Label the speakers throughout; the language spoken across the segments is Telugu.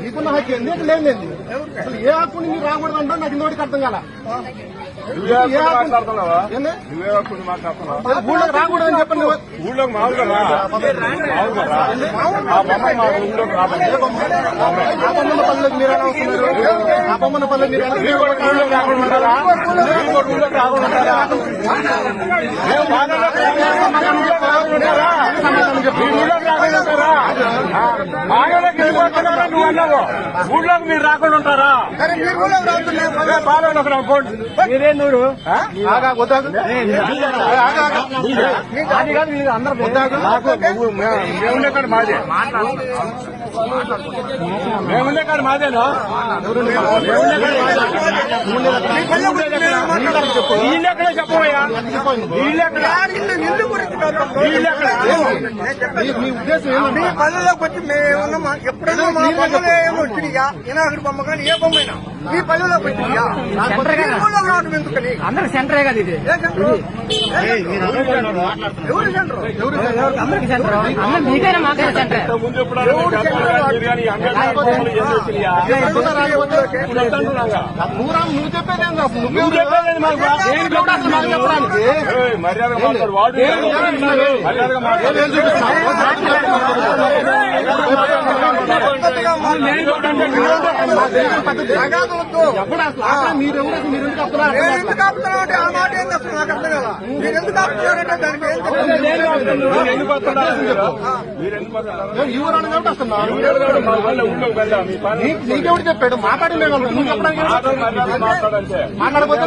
Speaker 1: నీకున్న హక్కు నీకు లేదు అసలు ఏ హక్కు మీరు రాకూడదంటే నాకు ఇంకోటికి అర్థం కాల ఊళ్ళోకి రాకూడదని చెప్పండి.
Speaker 2: ఊళ్ళోకి మామూలుగా
Speaker 1: పల్లెకి మీరు ఎలా వస్తున్నారు? ఆ బొమ్మల పల్లెకి మీరు
Speaker 2: రాకుండా నువ్వు అన్నావు ఊళ్ళోకి మీరు రాకుండా ఉంటారా?
Speaker 1: మీరే నూరు
Speaker 2: మేముండే కాదు మాదే మేముండే కాదు మాదేనా వీళ్ళెక్కడే చెప్పబోయా
Speaker 1: మీ ఉద్దేశం ఏమన్నా?
Speaker 3: పల్లెలోకి వచ్చి మేమేమన్నా ఎప్పుడైనా మా పల్లెలో ఏమో వచ్చినాయా వినాయకుడి బొమ్మ కానీ ఏ బొమ్మైనా మీ పల్లెలోకి వచ్చినాయా రావడం ఎందుకని?
Speaker 4: అందరూ సెంటరే కదా ఇది.
Speaker 3: ఎవరు సెంటర్?
Speaker 4: అందరికి సెంటర్. అందరూ మీకైనా మాకైనా సెంటరే.
Speaker 2: ముందు ఎప్పుడు
Speaker 1: నువ్వు చెప్పేది
Speaker 2: నువ్వు చెప్పేది మాకు
Speaker 1: చెప్పడానికి
Speaker 2: మర్యాదగా మాట్లాడు వాడు మర్యాదగా
Speaker 1: మీరెవరు మీరు ఎందుకు చెప్తున్నారు?
Speaker 3: ఎందుకు ఆపుతున్నారంటే ఆ మాట ఏంది అసలు నాకు అర్థం కదా. మీరు ఎందుకు ఆపుతున్నారంటే దానికి ఏం
Speaker 1: యువరాడు కాబట్టి వస్తున్నారు. నీకెవడు చెప్పాడు? మాట్లాడి మాట్లాడకపోతే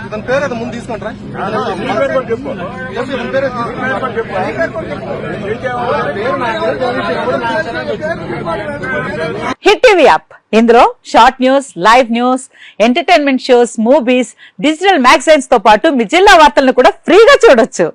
Speaker 1: ఇతని పేరు అది ముందు తీసుకుంటారా?
Speaker 5: హిట్ టీవీ యాప్, ఇందులో short news, live news, entertainment shows, movies, digital magazines తో పాటు మీ జిల్లా వార్తలను కూడా ఫ్రీగా చూడొచ్చు.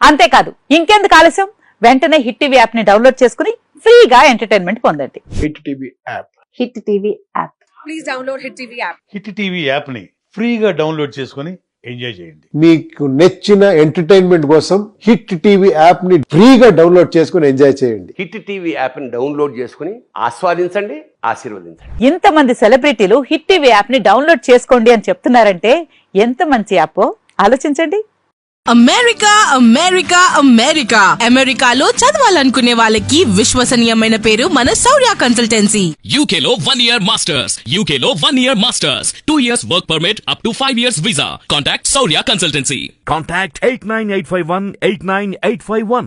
Speaker 5: అంతేకాదు ఇంకెందుకు ఆలస్యం, వెంటనే హిట్ టీవీ యాప్ ని డౌన్లోడ్ చేసుకుని ఫ్రీగా ఎంటర్టైన్మెంట్ పొందండి.
Speaker 6: Hit TV app.
Speaker 5: Hit TV app.
Speaker 7: Please download hit TV app.
Speaker 6: Hit TV app ని ఫ్రీగా డౌన్లోడ్ చేసుకుని ఎంజాయ్ చేయండి.
Speaker 8: మీకు నచ్చిన ఎంటర్టైన్మెంట్ కోసం హిట్ టీవీ యాప్ ని ఫ్రీగా డౌన్లోడ్ చేసుకుని ఎంజాయ్ చేయండి.
Speaker 9: హిట్ టీవీ యాప్ ని డౌన్లోడ్ చేసుకుని ఆస్వాదించండి, ఆశీర్వదించండి.
Speaker 5: ఇంతమంది సెలబ్రిటీలు హిట్ టీవీ యాప్ ని డౌన్లోడ్ చేసుకోండి అని చెప్తున్నారంటే ఎంత మంచి యాప్ ఆలోచించండి.
Speaker 10: అమెరికా అమెరికా అమెరికా అమెరికాలో చదవాలనుకునే వాళ్ళకి విశ్వసనీయమైన పేరు మన శౌర్య కన్సల్టెన్సీ.
Speaker 11: UK లో 1 year masters, UK లో 1 year masters, 2 years work permit up to 5 years visa. Contact Shaurya Consultancy.
Speaker 12: Contact 89851 89851.